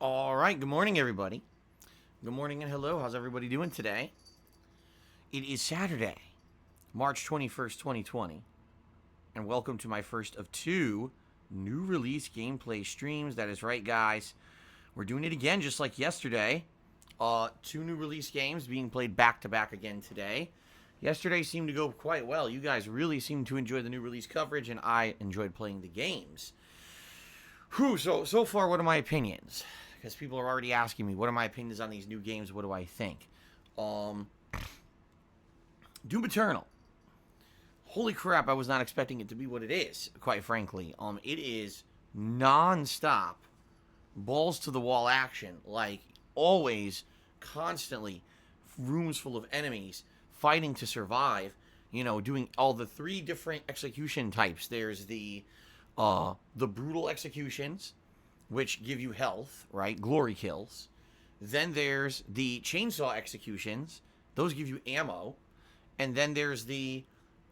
All right, good morning, everybody. Good morning and hello. How's everybody doing today? It is Saturday, March 21st, 2020, and welcome to my first of two new release gameplay streams. That is right, guys. We're doing it again just like yesterday. Two new release games being played back-to-back again today. Yesterday seemed to go quite well. You guys really seemed to enjoy the new release coverage, and I enjoyed playing the games. So far, what are my opinions? Because people are already asking me, what are my opinions on these new games? What do I think? Doom Eternal. Holy crap, I was not expecting it to be what it is, quite frankly. It is non-stop, balls-to-the-wall action. Like, always, constantly, rooms full of enemies, fighting to survive. You know, doing all the three different execution types. There's the brutal executions, which give you health, right? Glory kills. Then there's the chainsaw executions. Those give you ammo. And then there's the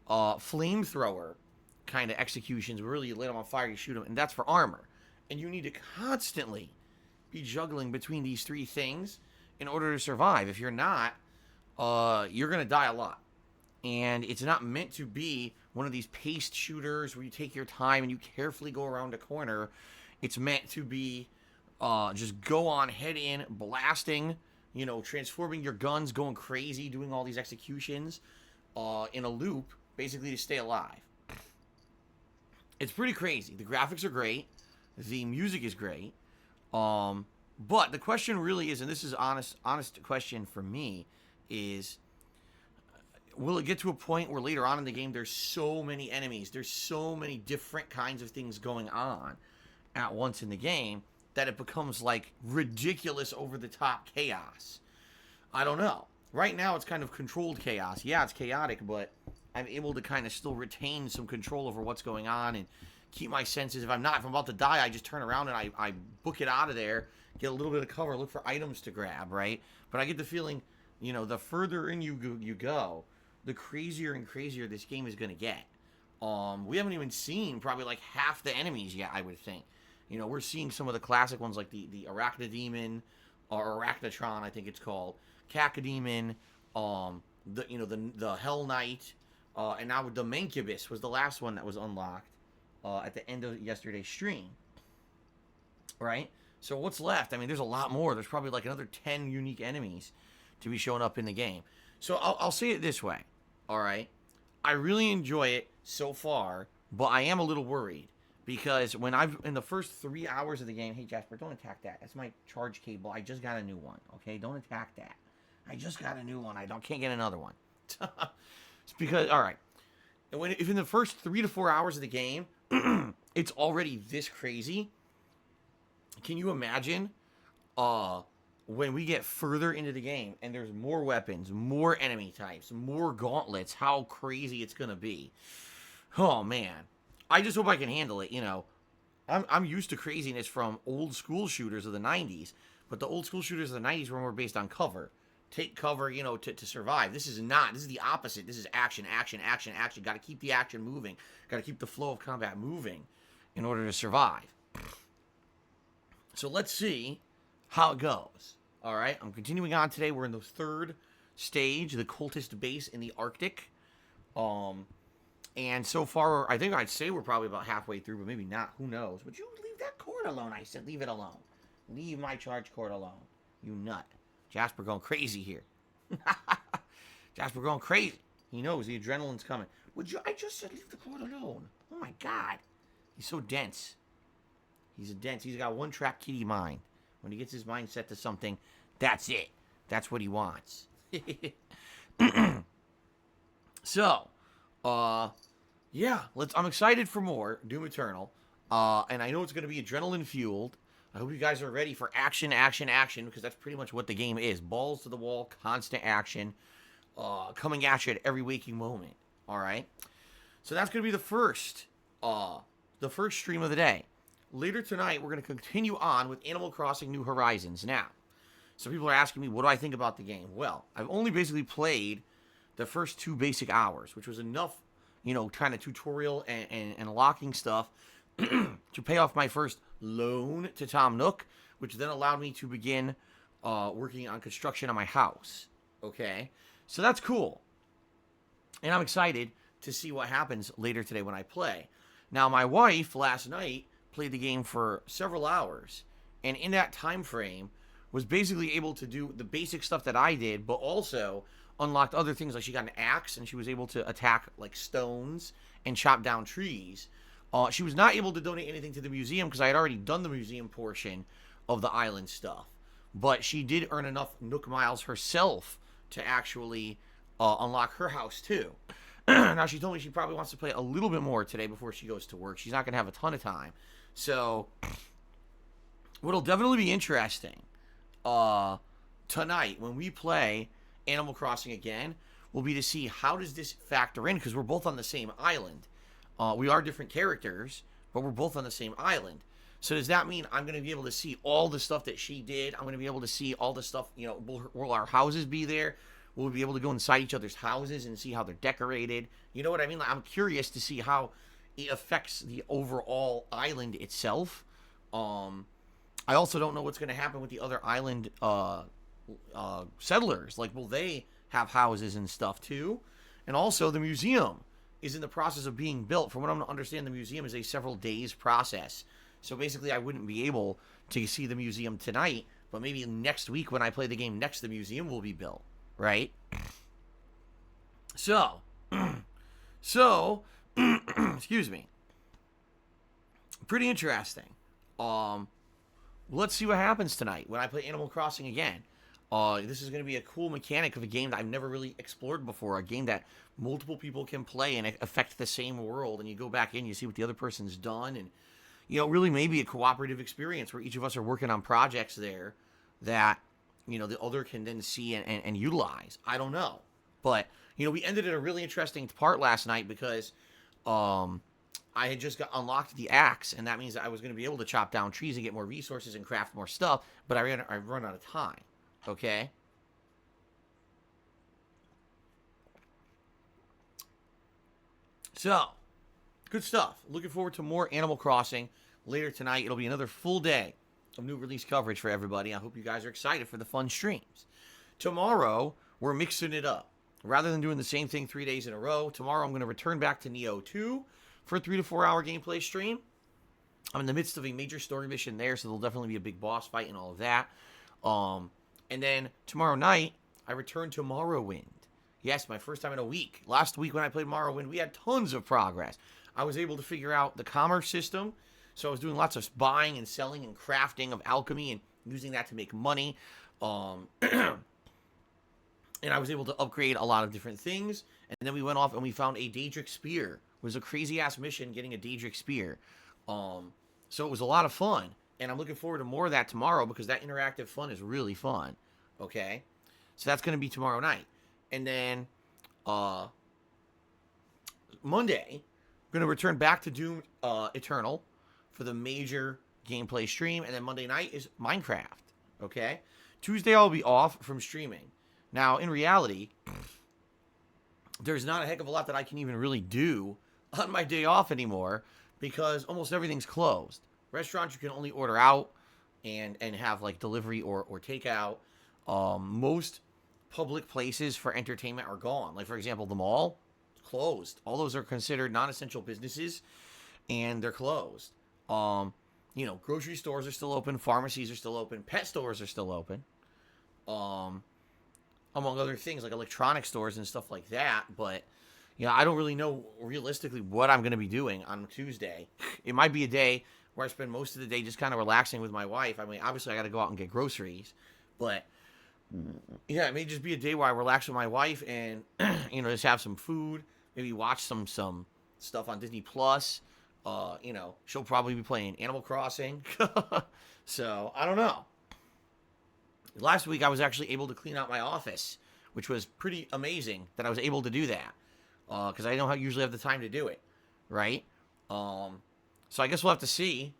flamethrower kind of executions, where really you light them on fire, you shoot them, and that's for armor. And you need to constantly be juggling between these three things in order to survive. If you're not, you're going to die a lot. And it's not meant to be one of these paced shooters where you take your time and you carefully go around a corner. It's meant to be just go on, head in, blasting, you know, transforming your guns, going crazy, doing all these executions in a loop, basically to stay alive. It's pretty crazy. The graphics are great. The music is great. But the question really is, and this is honest question for me, is will it get to a point where later on in the game there's so many enemies, there's so many different kinds of things going on at once in the game that it becomes like ridiculous over-the-top chaos? I don't know. Right now it's kind of controlled chaos. Yeah, it's chaotic, but I'm able to kind of still retain some control over what's going on and keep my senses. If I'm about to die, I just turn around and I book it out of there, get a little bit of cover, look for items to grab, right? But I get the feeling, you know, the further in you go, the crazier and crazier this game is going to get. We haven't even seen probably like half the enemies yet, I would think. You know, we're seeing some of the classic ones like the Arachnodemon, or Arachnotron, I think it's called, Cacodemon, the Hell Knight, and now the Mancubus was the last one that was unlocked at the end of yesterday's stream. Right? So what's left? I mean, there's a lot more. There's probably like another 10 unique enemies to be showing up in the game. So I'll say it this way, all right? I really enjoy it so far, but I am a little worried because when in the first 3 hours of the game, hey Jasper, don't attack that. That's my charge cable. I just got a new one, okay? Don't attack that. I just got a new one. Can't get another one. It's because, all right, if in the first 3 to 4 hours of the game, it's already this crazy, can you imagine when we get further into the game and there's more weapons, more enemy types, more gauntlets, how crazy it's going to be? Oh, man. I just hope I can handle it, you know. I'm used to craziness from old school shooters of the 90s, but the old school shooters of the 90s were more based on cover. Take cover, you know, to survive. This is not. This is the opposite. This is action, action, action, action. Got to keep the action moving. Got to keep the flow of combat moving in order to survive. So let's see how it goes. All right, I'm continuing on today. We're in the third stage, the cultist base in the Arctic. And so far, I think I'd say we're probably about halfway through, but maybe not. Who knows? Would you leave that cord alone? I said leave it alone. Leave my charge cord alone. You nut. Jasper going crazy here. Jasper going crazy. He knows the adrenaline's coming. I just said leave the cord alone. Oh my God. He's so dense. He's got one-track kitty mind. When he gets his mind set to something, that's it. That's what he wants. So, yeah, I'm excited for more Doom Eternal. And I know it's going to be adrenaline-fueled. I hope you guys are ready for action, action, action, because that's pretty much what the game is. Balls to the wall, constant action, coming at you at every waking moment. All right? So that's going to be the first stream of the day. Later tonight, we're going to continue on with Animal Crossing New Horizons. Now, some people are asking me, what do I think about the game? Well, I've only basically played the first 2 basic hours, which was enough, you know, kind of tutorial and unlocking stuff to pay off my first loan to Tom Nook, which then allowed me to begin working on construction on my house. Okay, so that's cool, and I'm excited to see what happens later today when I play. Now, my wife last night played the game for several hours, and in that time frame was basically able to do the basic stuff that I did, but also unlocked other things. Like she got an axe and she was able to attack like stones and chop down trees. She was not able to donate anything to the museum because I had already done the museum portion of the island stuff, but she did earn enough Nook miles herself to actually unlock her house too. Now, she told me she probably wants to play a little bit more today before she goes to work. She's not going to have a ton of time. So, what'll definitely be interesting tonight when we play Animal Crossing again will be to see how does this factor in, because we're both on the same island. We are different characters, but we're both on the same island. So does that mean I'm going to be able to see all the stuff that she did? I'm going to be able to see all the stuff, you know, will our houses be there? Will we be able to go inside each other's houses and see how they're decorated? You know what I mean? Like, I'm curious to see how it affects the overall island itself. I also don't know what's going to happen with the other island settlers. Like, will they have houses and stuff too? And also, the museum is in the process of being built. From what I'm to understand, the museum is a several days process. So basically, I wouldn't be able to see the museum tonight, but maybe next week when I play the game next, the museum will be built. Right? So, excuse me. Pretty interesting. Let's see what happens tonight when I play Animal Crossing again. This is going to be a cool mechanic of a game that I've never really explored before. A game that multiple people can play and affect the same world. And you go back in, you see what the other person's done. And, you know, really maybe a cooperative experience where each of us are working on projects there that, you know, the other can then see and utilize. I don't know. But, you know, we ended at a really interesting part last night because I had just unlocked the axe, and that means that I was going to be able to chop down trees and get more resources and craft more stuff, but I run out of time. Okay? So, good stuff. Looking forward to more Animal Crossing later tonight. It'll be another full day of new release coverage for everybody. I hope you guys are excited for the fun streams. Tomorrow, we're mixing it up. Rather than doing the same thing 3 days in a row, tomorrow I'm going to return back to Neo 2 for a 3 to 4 hour gameplay stream. I'm in the midst of a major story mission there, so there'll definitely be a big boss fight and all of that. And then tomorrow night, I return to Morrowind. Yes, my first time in a week. Last week when I played Morrowind, we had tons of progress. I was able to figure out the commerce system. So I was doing lots of buying and selling and crafting of alchemy and using that to make money. And I was able to upgrade a lot of different things. And then we went off and we found a Daedric Spear. It was a crazy-ass mission getting a Daedric Spear. So it was a lot of fun. And I'm looking forward to more of that tomorrow because that interactive fun is really fun. Okay? So that's going to be tomorrow night. And then Monday, I'm going to return back to Doom Eternal for the major gameplay stream, and then Monday night is Minecraft, okay? Tuesday I'll be off from streaming. Now, in reality, there's not a heck of a lot that I can even really do on my day off anymore because almost everything's closed. Restaurants, you can only order out and have, like, delivery or takeout. Most public places for entertainment are gone. Like, for example, the mall, closed. All those are considered non-essential businesses, and they're closed. You know, grocery stores are still open, pharmacies are still open, pet stores are still open, among other things like electronic stores and stuff like that. But, you know, I don't really know realistically what I'm going to be doing on Tuesday. It might be a day where I spend most of the day just kind of relaxing with my wife. I mean, obviously I got to go out and get groceries, but yeah, it may just be a day where I relax with my wife and, you know, just have some food, maybe watch some stuff on Disney Plus. You know, she'll probably be playing Animal Crossing. So, I don't know. Last week, I was actually able to clean out my office, which was pretty amazing that I was able to do that. Because I don't usually have the time to do it, right? So, I guess we'll have to see.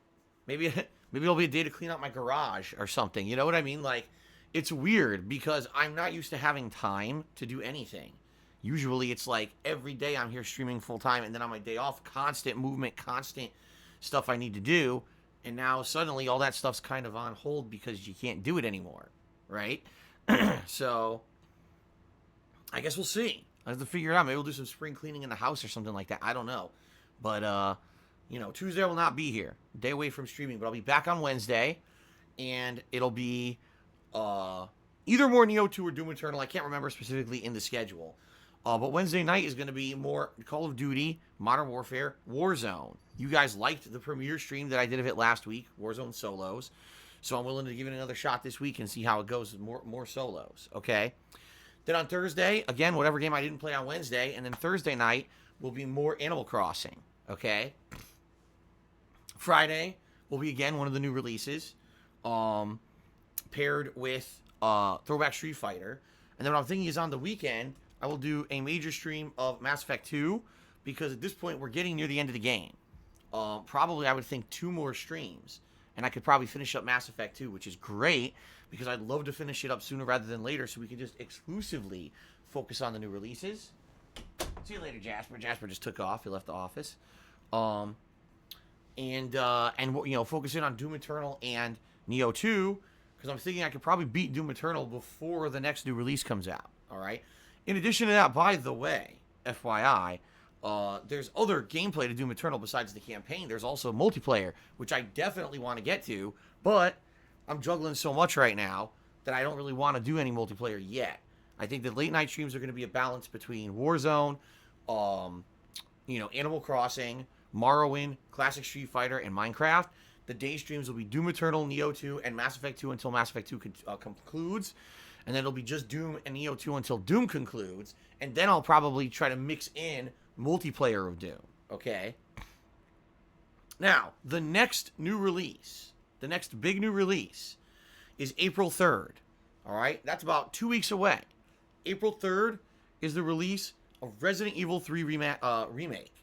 Maybe it'll be a day to clean out my garage or something. You know what I mean? Like, it's weird because I'm not used to having time to do anything. Usually it's like every day I'm here streaming full time, and then on my day off, constant movement, constant stuff I need to do. And now suddenly all that stuff's kind of on hold because you can't do it anymore, right? So I guess we'll see. I have to figure it out. Maybe we'll do some spring cleaning in the house or something like that. I don't know. But, Tuesday I will not be here. Day away from streaming. But I'll be back on Wednesday. And it'll be either more Neo 2 or Doom Eternal. I can't remember specifically in the schedule. But Wednesday night is going to be more Call of Duty, Modern Warfare, Warzone. You guys liked the premiere stream that I did of it last week, Warzone Solos. So I'm willing to give it another shot this week and see how it goes with more solos, okay? Then on Thursday, again, whatever game I didn't play on Wednesday. And then Thursday night will be more Animal Crossing, okay? Friday will be, again, one of the new releases, paired with Throwback Street Fighter. And then what I'm thinking is on the weekend, I will do a major stream of Mass Effect 2, because at this point, we're getting near the end of the game. Probably, I would think 2 more streams, and I could probably finish up Mass Effect 2, which is great, because I'd love to finish it up sooner rather than later, so we can just exclusively focus on the new releases. See you later, Jasper. Jasper just took off. He left the office. Focus in on Doom Eternal and Neo 2, because I'm thinking I could probably beat Doom Eternal before the next new release comes out, all right? In addition to that, by the way, FYI, there's other gameplay to Doom Eternal besides the campaign. There's also multiplayer, which I definitely want to get to, but I'm juggling so much right now that I don't really want to do any multiplayer yet. I think the late night streams are going to be a balance between Warzone, Animal Crossing, Morrowind, Classic Street Fighter, and Minecraft. The day streams will be Doom Eternal, Neo 2, and Mass Effect 2 until Mass Effect 2 concludes. And then it'll be just Doom and Neo 2 until Doom concludes. And then I'll probably try to mix in multiplayer of Doom. Okay? Now, the next new release, the next big new release, is April 3rd. All right? That's about 2 weeks away. April 3rd is the release of Resident Evil 3 remake.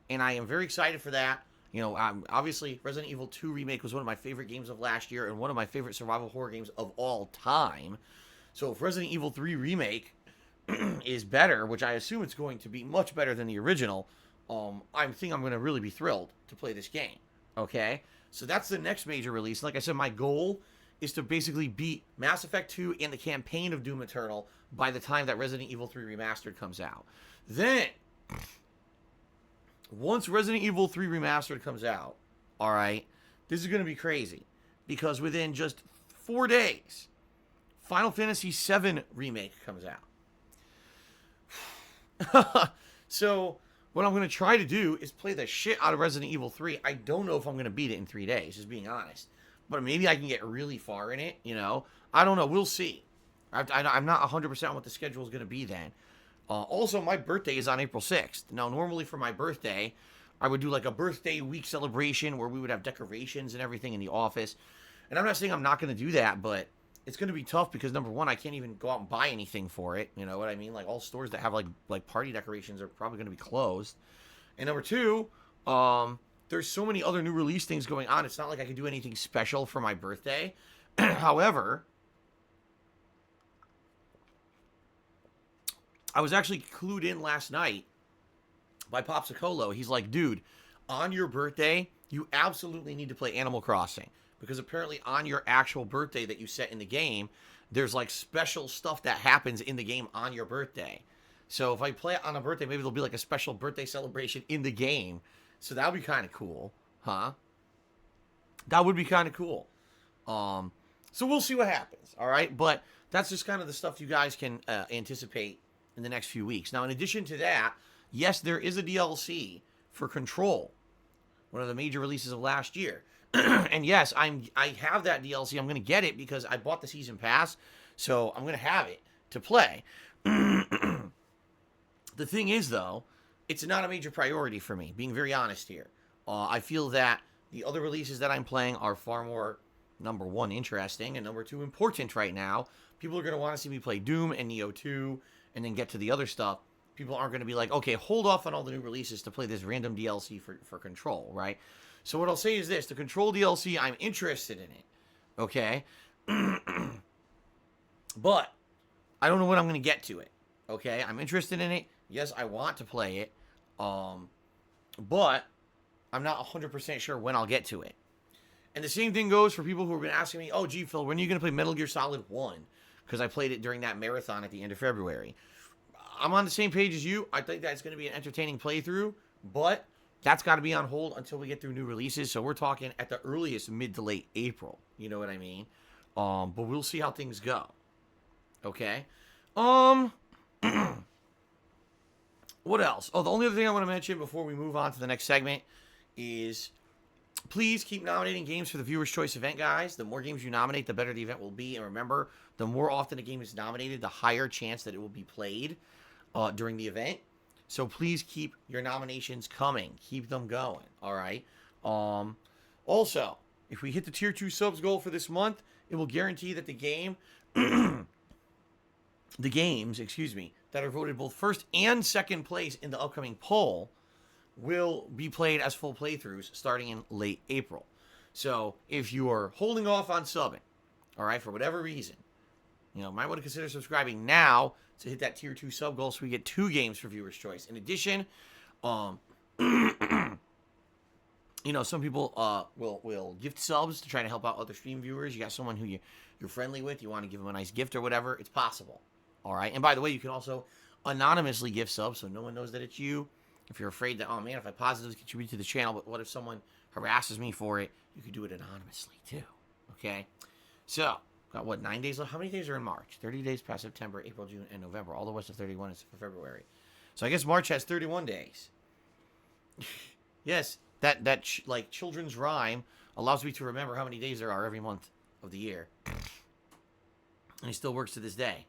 And I am very excited for that. Obviously, Resident Evil 2 Remake was one of my favorite games of last year and one of my favorite survival horror games of all time. So if Resident Evil 3 Remake is better, which I assume it's going to be much better than the original, I think I'm going to really be thrilled to play this game. Okay? So that's the next major release. Like I said, my goal is to basically beat Mass Effect 2 and the campaign of Doom Eternal by the time that Resident Evil 3 Remastered comes out. Then, once Resident Evil 3 Remastered comes out, all right, this is going to be crazy, because within just 4 days, Final Fantasy VII Remake comes out. So, what I'm going to try to do is play the shit out of Resident Evil 3. I don't know if I'm going to beat it in 3 days, just being honest. But maybe I can get really far in it, I don't know. We'll see. I'm not 100% on what the schedule is going to be then. Also, my birthday is on April 6th. Now, normally for my birthday, I would do like a birthday week celebration where we would have decorations and everything in the office. And I'm not saying I'm not going to do that, but it's going to be tough because, number one, I can't even go out and buy anything for it. You know what I mean? Like, all stores that have, like party decorations are probably going to be closed. And number two, there's so many other new release things going on. It's not like I could do anything special for my birthday. However, I was actually clued in last night by Popsicolo. He's like, dude, on your birthday, you absolutely need to play Animal Crossing. Because apparently on your actual birthday that you set in the game, there's like special stuff that happens in the game on your birthday. So if I play it on a birthday, maybe there'll be like a special birthday celebration in the game. So that would be kind of cool, huh? That would be kind of cool. So we'll see what happens, all right? But that's just kind of the stuff you guys can anticipate in the next few weeks. Now, in addition to that, yes, there is a DLC for Control, one of the major releases of last year. And yes, I have that DLC. I'm going to get it because I bought the season pass, so I'm going to have it to play. The thing is, though, it's not a major priority for me, being very honest here. I feel that the other releases that I'm playing are far more, number one, interesting, and number two, important right now. People are going to want to see me play Doom and Neo 2, and then get to the other stuff. People aren't going to be like, okay, hold off on all the new releases to play this random DLC for Control, right? So what I'll say is this, the Control DLC, I'm interested in it, okay? But I don't know when I'm going to get to it, okay? I'm interested in it. Yes, I want to play it, but I'm not 100% sure when I'll get to it. And the same thing goes for people who have been asking me, oh, gee, Phil, when are you going to play Metal Gear Solid 1? Because I played it during that marathon at the end of February. I'm on the same page as you. I think that's going to be an entertaining playthrough, but that's got to be on hold until we get through new releases. So we're talking at the earliest mid to late April. You know what I mean? But we'll see how things go. Okay? What else? Oh, the only other thing I want to mention before we move on to the next segment is please keep nominating games for the Viewer's Choice event, guys. The more games you nominate, the better the event will be. And remember, the more often a game is nominated, the higher chance that it will be played during the event. So please keep your nominations coming. Keep them going, all right? Also, if we hit the Tier 2 subs goal for this month, it will guarantee that the games, that are voted both first and second place in the upcoming poll will be played as full playthroughs starting in late April. So if you are holding off on subbing, all right, for whatever reason, might want to consider subscribing now to hit that Tier 2 sub goal so we get 2 games for Viewer's Choice. In addition, some people will gift subs to try to help out other stream viewers. You got someone who you're friendly with, you want to give them a nice gift or whatever, it's possible. All right. And by the way, you can also anonymously gift subs so no one knows that it's you. If you're afraid that, oh man, if I positively contribute to the channel, but what if someone harasses me for it? You can do it anonymously too. Okay. So, got 9 days left? How many days are in March? 30 days past September, April, June, and November. All the rest of 31 is for February. So I guess March has 31 days. Yes, that children's rhyme allows me to remember how many days there are every month of the year. And it still works to this day.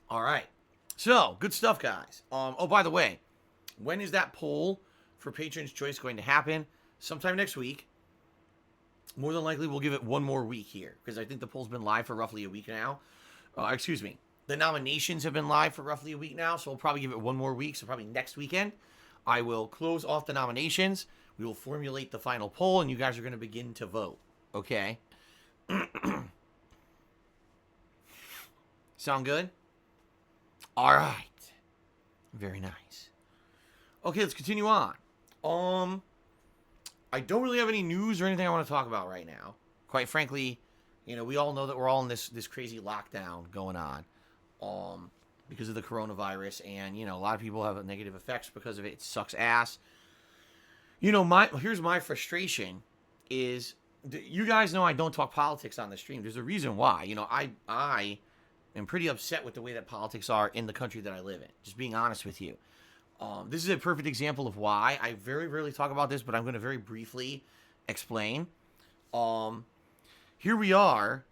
All right. So, good stuff, guys. Oh, by the way, when is that poll for Patron's Choice going to happen? Sometime next week. More than likely, we'll give it one more week here, because I think the poll's been live for roughly a week now. The nominations have been live for roughly a week now, so we'll probably give it one more week. So probably next weekend, I will close off the nominations. We will formulate the final poll, and you guys are going to begin to vote. Okay? Sound good? All right. Very nice. Okay, let's continue on. I don't really have any news or anything I want to talk about right now. Quite frankly, we all know that we're all in this crazy lockdown going on because of the coronavirus, and, a lot of people have negative effects because of it. It sucks ass. Here's my frustration is, you guys know I don't talk politics on the stream. There's a reason why. I am pretty upset with the way that politics are in the country that I live in. Just being honest with you. This is a perfect example of why. I very rarely talk about this, but I'm going to very briefly explain. Here we are,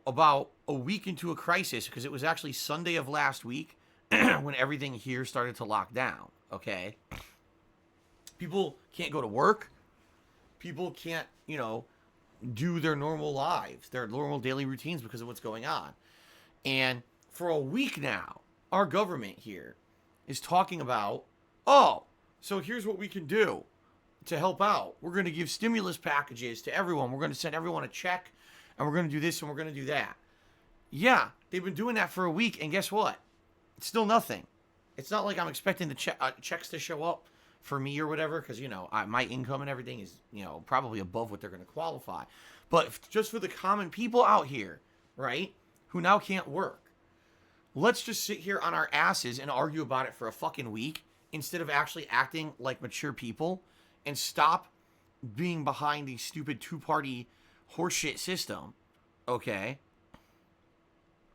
about a week into a crisis, because it was actually Sunday of last week when everything here started to lock down, okay? People can't go to work. People can't, do their normal lives, their normal daily routines because of what's going on. And for a week now, our government here is talking about, oh, so here's what we can do to help out. We're going to give stimulus packages to everyone. We're going to send everyone a check, and we're going to do this and we're going to do that. Yeah, they've been doing that for a week, and guess what? It's still nothing. It's not like I'm expecting the checks to show up for me or whatever, because, my income and everything is, probably above what they're going to qualify. But just for the common people out here, right, who now can't work, let's just sit here on our asses and argue about it for a fucking week instead of actually acting like mature people and stop being behind the stupid two-party horseshit system, okay?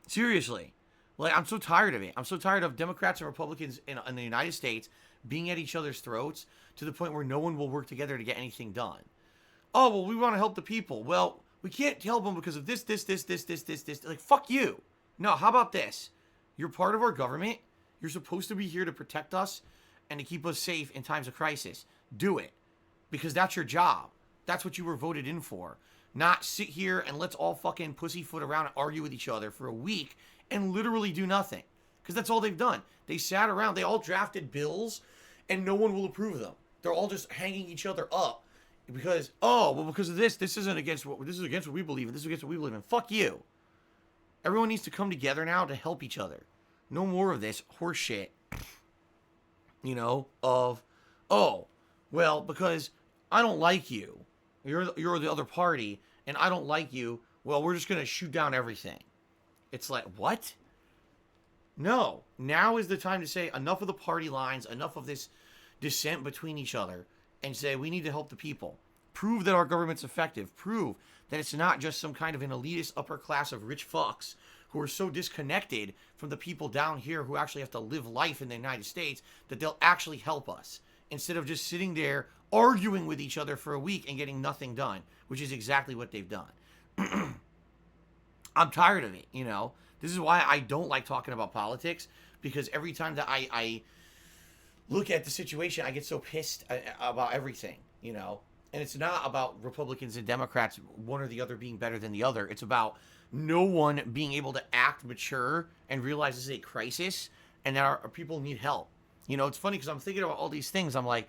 Seriously. I'm so tired of it. I'm so tired of Democrats and Republicans in the United States being at each other's throats to the point where no one will work together to get anything done. Oh, well, we want to help the people. Well, we can't help them because of this. Like, fuck you. No, how about this? You're part of our government. You're supposed to be here to protect us and to keep us safe in times of crisis. Do it. Because that's your job. That's what you were voted in for. Not sit here and let's all fucking pussyfoot around and argue with each other for a week and literally do nothing. Because that's all they've done. They sat around. They all drafted bills and no one will approve them. They're all just hanging each other up. Because, because of this. This is against what we believe in. This is against what we believe in. Fuck you. Everyone needs to come together now to help each other. No more of this horse shit, of oh, well, because I don't like you. You're the other party, and I don't like you. Well, we're just going to shoot down everything. It's like, what? No. Now is the time to say enough of the party lines, enough of this dissent between each other, and say we need to help the people. Prove that our government's effective. Prove that it's not just some kind of an elitist upper class of rich fucks who are so disconnected from the people down here who actually have to live life in the United States that they'll actually help us instead of just sitting there arguing with each other for a week and getting nothing done, which is exactly what they've done. I'm tired of it, you know. This is why I don't like talking about politics, because every time that I look at the situation, I get so pissed about everything, you know. And it's not about Republicans and Democrats, one or the other being better than the other. It's about no one being able to act mature and realize this is a crisis and that our people need help. You know, it's funny because I'm thinking about all these things. I'm like,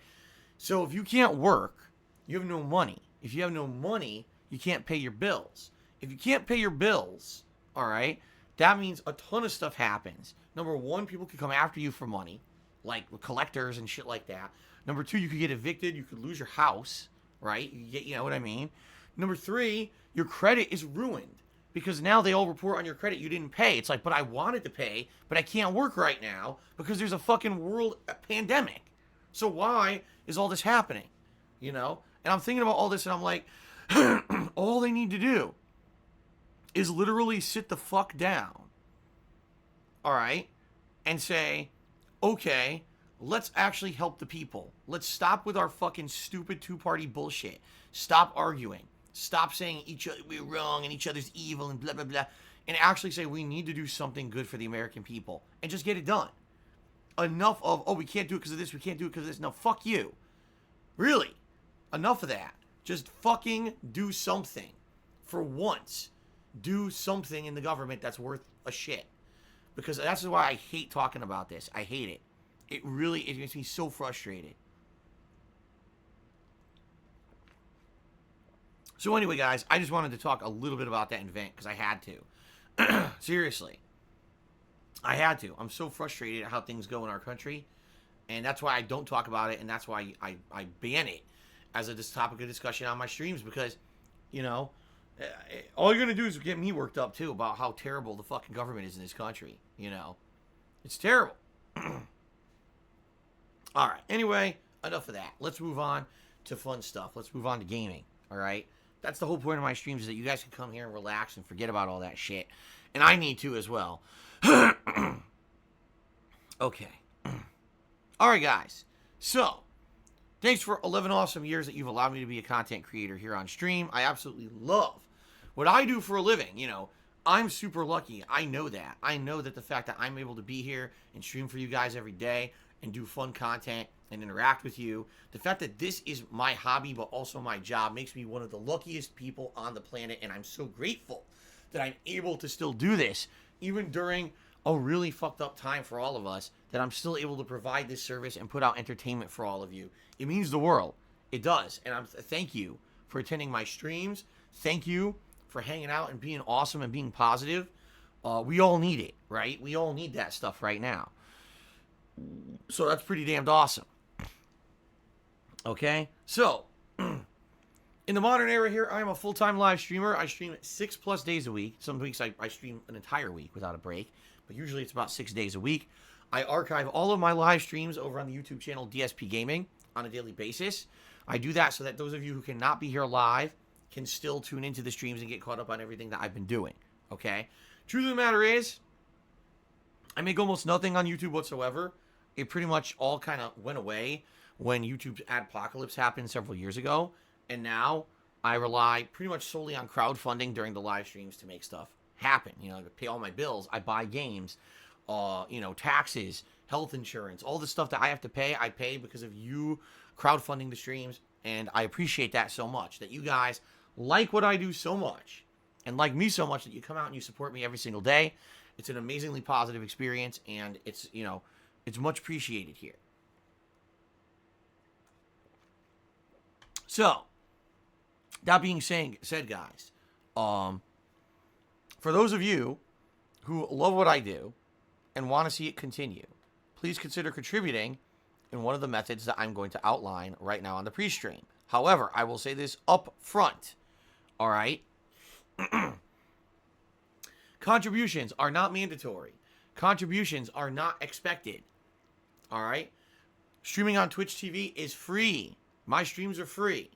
so if you can't work, you have no money. If you have no money, you can't pay your bills. If you can't pay your bills, all right, that means a ton of stuff happens. Number one, people could come after you for money, like collectors and shit like that. Number two, you could get evicted. You could lose your house, right? You know what I mean? Number three, your credit is ruined because now they all report on your credit you didn't pay. It's like, but I wanted to pay, but I can't work right now because there's a fucking world pandemic. So why is all this happening? You know? And I'm thinking about all this and I'm like, all they need to do is literally sit the fuck down, all right, and say, okay, let's actually help the people. Let's stop with our fucking stupid two-party bullshit. Stop arguing. Stop saying each other we're wrong and each other's evil and blah, blah, blah, and actually say we need to do something good for the American people and just get it done. Enough of, oh, we can't do it because of this, we can't do it because of this. No, fuck you. Really. Enough of that. Just fucking do something. For once, do something in the government that's worth a shit. Because that's why I hate talking about this. I hate it. It makes me so frustrated. So anyway, guys, I just wanted to talk a little bit about that event because I had to. Seriously. I had to. I'm so frustrated at how things go in our country. And that's why I don't talk about it. And that's why I ban it as a topic of discussion on my streams. Because, you know, all you're going to do is get me worked up, too, about how terrible the fucking government is in this country. You know. It's terrible. All right. Anyway, enough of that. Let's move on to fun stuff. Let's move on to gaming. All right. That's the whole point of my streams, is that you guys can come here and relax and forget about all that shit. And I need to as well. Okay. All right, guys. So, thanks for 11 awesome years that you've allowed me to be a content creator here on stream. I absolutely love what I do for a living. You know, I'm super lucky. I know that. I know that the fact that I'm able to be here and stream for you guys every day and do fun content and interact with you, the fact that this is my hobby but also my job makes me one of the luckiest people on the planet, and I'm so grateful that I'm able to still do this even during a really fucked up time for all of us, that I'm still able to provide this service and put out entertainment for all of you. It means the world. It does. And thank you for attending my streams. Thank you for hanging out and being awesome and being positive. We all need it, right? We all need that stuff right now. So that's pretty damned awesome. Okay? So, in the modern era here, I am a full-time live streamer. I stream 6+ days a week. Some weeks I stream an entire week without a break, but usually it's about 6 days a week. I archive all of my live streams over on the YouTube channel DSPGaming on a daily basis. I do that so that those of you who cannot be here live can still tune into the streams and get caught up on everything that I've been doing, okay? Truth of the matter is, I make almost nothing on YouTube whatsoever. It pretty much all kind of went away when YouTube's adpocalypse happened several years ago. And now I rely pretty much solely on crowdfunding during the live streams to make stuff happen. You know, to pay all my bills. I buy games, you know, taxes, health insurance, all the stuff that I have to pay, I pay because of you crowdfunding the streams. And I appreciate that so much, that you guys like what I do so much and like me so much that you come out and you support me every single day. It's an amazingly positive experience, and it's, you know, it's much appreciated here. So, that being said, guys, for those of you who love what I do and want to see it continue, please consider contributing in one of the methods that I'm going to outline right now on the pre-stream. However, I will say this up front. All right? Contributions are not mandatory. Contributions are not expected. All right? Streaming on Twitch TV is free. My streams are free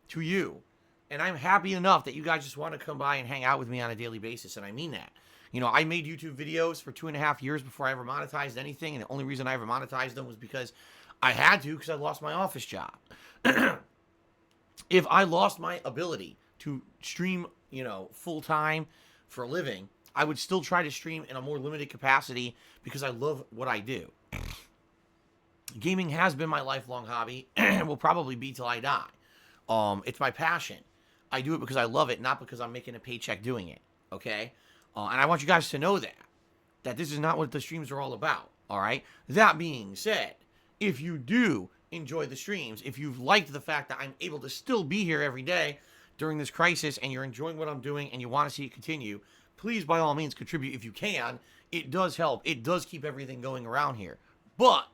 to you. And I'm happy enough that you guys just want to come by and hang out with me on a daily basis. And I mean that. You know, I made YouTube videos for 2.5 years before I ever monetized anything. And the only reason I ever monetized them was because I had to, because I lost my office job. If I lost my ability to stream, you know, full time for a living, I would still try to stream in a more limited capacity because I love what I do. Gaming has been my lifelong hobby and will probably be till I die. It's my passion. I do it because I love it, not because I'm making a paycheck doing it. Okay? And I want you guys to know that this is not what the streams are all about. All right? That being said, if you do enjoy the streams, if you've liked the fact that I'm able to still be here every day during this crisis and you're enjoying what I'm doing and you want to see it continue, please, by all means, contribute if you can. It does help. It does keep everything going around here. But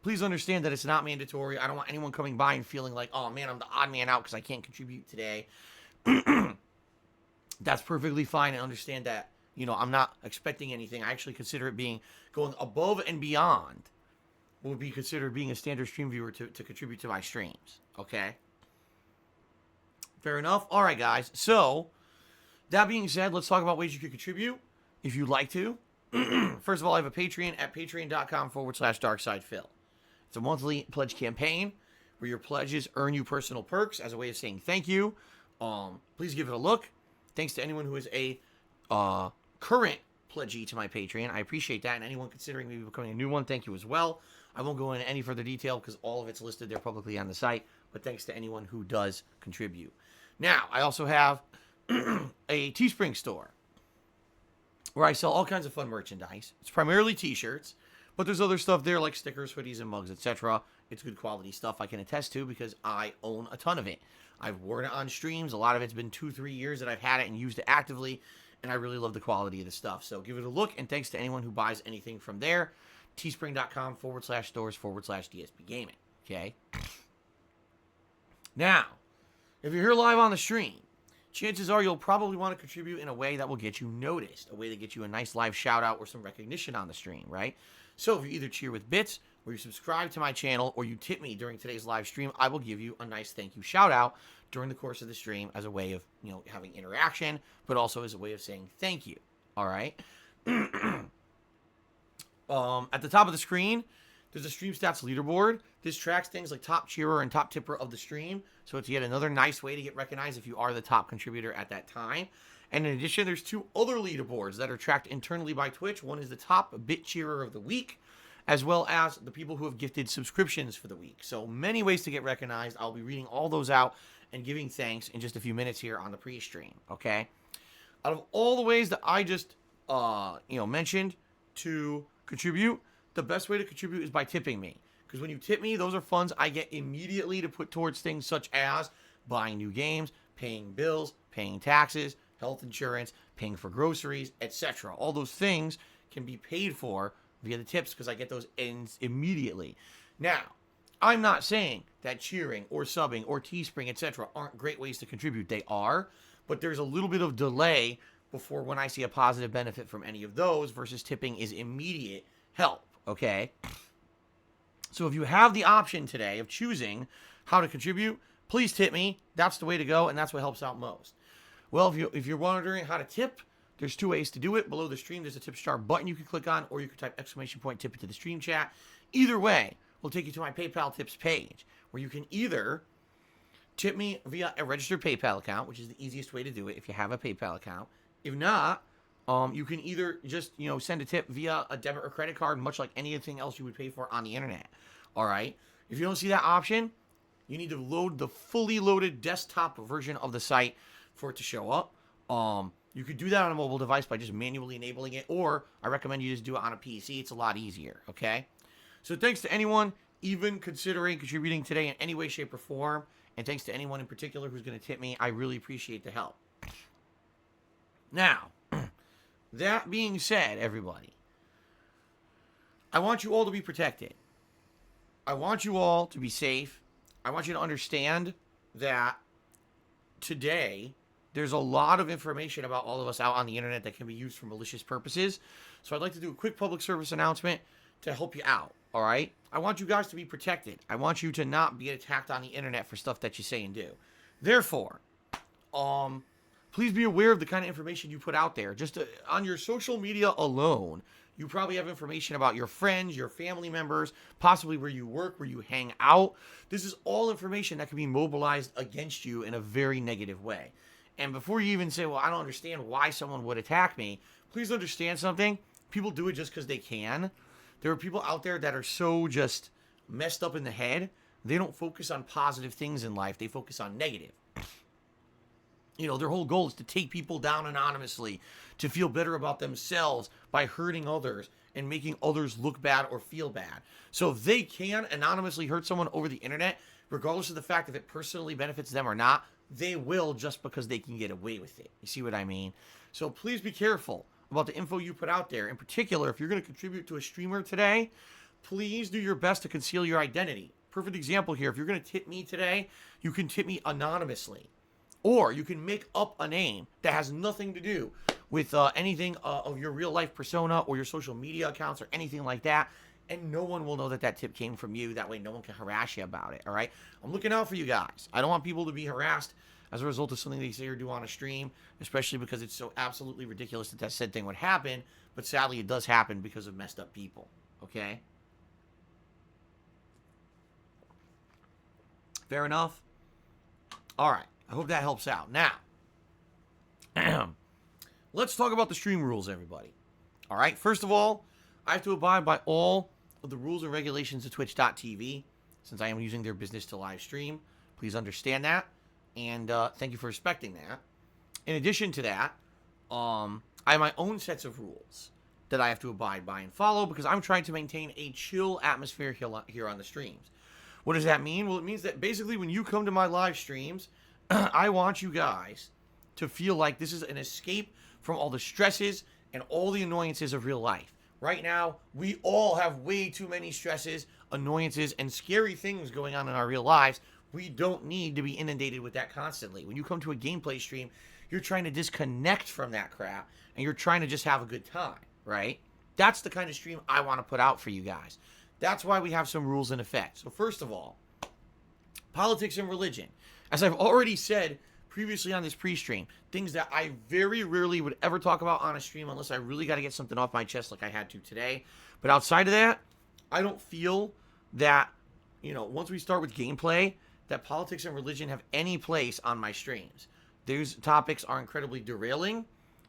please understand that it's not mandatory. I don't want anyone coming by and feeling like, oh, man, I'm the odd man out because I can't contribute today. That's perfectly fine, and understand that, you know, I'm not expecting anything. I actually consider it being going above and beyond what would be considered being a standard stream viewer to contribute to my streams. Okay? Fair enough? All right, guys. So, that being said, let's talk about ways you can contribute if you'd like to. First of all, I have a Patreon at patreon.com/darksidephil. It's a monthly pledge campaign where your pledges earn you personal perks as a way of saying thank you. Please give it a look. Thanks to anyone who is a current pledgee to my Patreon. I appreciate that. And anyone considering maybe becoming a new one, thank you as well. I won't go into any further detail because all of it's listed there publicly on the site. But thanks to anyone who does contribute. Now, I also have a Teespring store where I sell all kinds of fun merchandise. It's primarily t-shirts, but there's other stuff there like stickers, hoodies, and mugs, etc. It's good quality stuff I can attest to because I own a ton of it. I've worn it on streams. A lot of it's been 2-3 years that I've had it and used it actively, and I really love the quality of the stuff. So give it a look, and thanks to anyone who buys anything from there. Teespring.com/stores/DSPGaming. Okay? Now, if you're here live on the stream, chances are you'll probably want to contribute in a way that will get you noticed, a way to get you a nice live shout out or some recognition on the stream, right? So if you either cheer with bits, or you subscribe to my channel, or you tip me during today's live stream, I will give you a nice thank you shout out during the course of the stream as a way of, you know, having interaction, but also as a way of saying thank you. All right. At the top of the screen, there's a stream stats leaderboard. This tracks things like top cheerer and top tipper of the stream. So it's yet another nice way to get recognized if you are the top contributor at that time. And in addition, there's 2 other leaderboards that are tracked internally by Twitch. One is the top bit cheerer of the week, as well as the people who have gifted subscriptions for the week. So many ways to get recognized. I'll be reading all those out and giving thanks in just a few minutes here on the pre-stream, okay? Out of all the ways that I just, mentioned to contribute, the best way to contribute is by tipping me. Because when you tip me, those are funds I get immediately to put towards things such as buying new games, paying bills, paying taxes, health insurance, paying for groceries, etc. All those things can be paid for via the tips because I get those ends immediately. Now, I'm not saying that cheering or subbing or Teespring, etc. aren't great ways to contribute. They are, but there's a little bit of delay before when I see a positive benefit from any of those versus tipping is immediate help, okay? So if you have the option today of choosing how to contribute, please tip me. That's the way to go, and that's what helps out most. Well, if you're wondering how to tip, there's 2 ways to do it. Below the stream, there's a tip star button you can click on, or you can type !tip into the stream chat. Either way will take you to my PayPal tips page, where you can either tip me via a registered PayPal account, which is the easiest way to do it if you have a PayPal account. If not, you can either just, send a tip via a debit or credit card, much like anything else you would pay for on the internet. All right? If you don't see that option, you need to load the fully loaded desktop version of the site for it to show up. You could do that on a mobile device by just manually enabling it, or I recommend you just do it on a PC. It's a lot easier, okay? So thanks to anyone even considering contributing today in any way, shape, or form, and thanks to anyone in particular who's going to tip me. I really appreciate the help. Now, that being said, everybody, I want you all to be protected. I want you all to be safe. I want you to understand that today there's a lot of information about all of us out on the internet that can be used for malicious purposes. So I'd like to do a quick public service announcement to help you out, all right? I want you guys to be protected. I want you to not be attacked on the internet for stuff that you say and do. Therefore, please be aware of the kind of information you put out there. Just on your social media alone, you probably have information about your friends, your family members, possibly where you work, where you hang out. This is all information that can be mobilized against you in a very negative way. And before you even say, well, I don't understand why someone would attack me, please understand something. People do it just because they can. There are people out there that are so just messed up in the head, they don't focus on positive things in life. They focus on negative. You know, their whole goal is to take people down anonymously, to feel better about themselves by hurting others and making others look bad or feel bad. So if they can anonymously hurt someone over the internet, regardless of the fact if it personally benefits them or not, they will just because they can get away with it. You see what I mean? So please be careful about the info you put out there. In particular, if you're going to contribute to a streamer today, please do your best to conceal your identity. Perfect example here. If you're going to tip me today, you can tip me anonymously. Or you can make up a name that has nothing to do with anything of your real life persona or your social media accounts or anything like that. And no one will know that that tip came from you. That way no one can harass you about it, all right? I'm looking out for you guys. I don't want people to be harassed as a result of something they say or do on a stream, especially because it's so absolutely ridiculous that that said thing would happen. But sadly, it does happen because of messed up people, okay? Fair enough? All right. I hope that helps out. Now, let's talk about the stream rules, everybody. All right. First of all, I have to abide by all of the rules and regulations of Twitch.tv since I am using their business to live stream. Please understand that. And thank you for respecting that. In addition to that, I have my own sets of rules that I have to abide by and follow because I'm trying to maintain a chill atmosphere here on the streams. What does that mean? Well, it means that basically when you come to my live streams, I want you guys to feel like this is an escape from all the stresses and all the annoyances of real life. Right now, we all have way too many stresses, annoyances, and scary things going on in our real lives. We don't need to be inundated with that constantly. When you come to a gameplay stream, you're trying to disconnect from that crap, and you're trying to just have a good time, right? That's the kind of stream I want to put out for you guys. That's why we have some rules in effect. So first of all, politics and religion. As I've already said previously on this pre-stream, things that I very rarely would ever talk about on a stream unless I really got to get something off my chest like I had to today. But outside of that, I don't feel that, you know, once we start with gameplay, that politics and religion have any place on my streams. Those topics are incredibly derailing.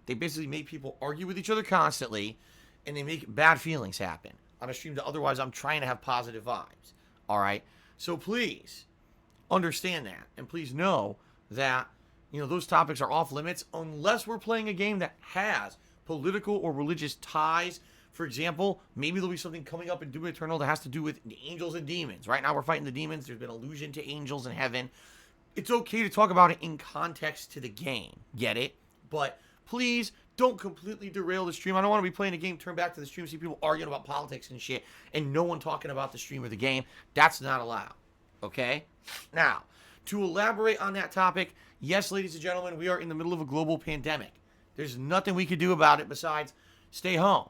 They basically make people argue with each other constantly, and they make bad feelings happen on a stream that otherwise I'm trying to have positive vibes. All right? So please understand that, and please know that, you know, those topics are off limits unless we're playing a game that has political or religious ties. For example, maybe there'll be something coming up in Doom Eternal that has to do with the angels and demons. Right now we're fighting the demons. There's been allusion to angels in heaven. It's okay to talk about it in context to the game. Get it? But please don't completely derail the stream. I don't want to be playing a game, turn back to the stream, see people arguing about politics and shit, and no one talking about the stream or the game. That's not allowed. Okay? Now, to elaborate on that topic, yes, ladies and gentlemen, we are in the middle of a global pandemic. There's nothing we can do about it besides stay home.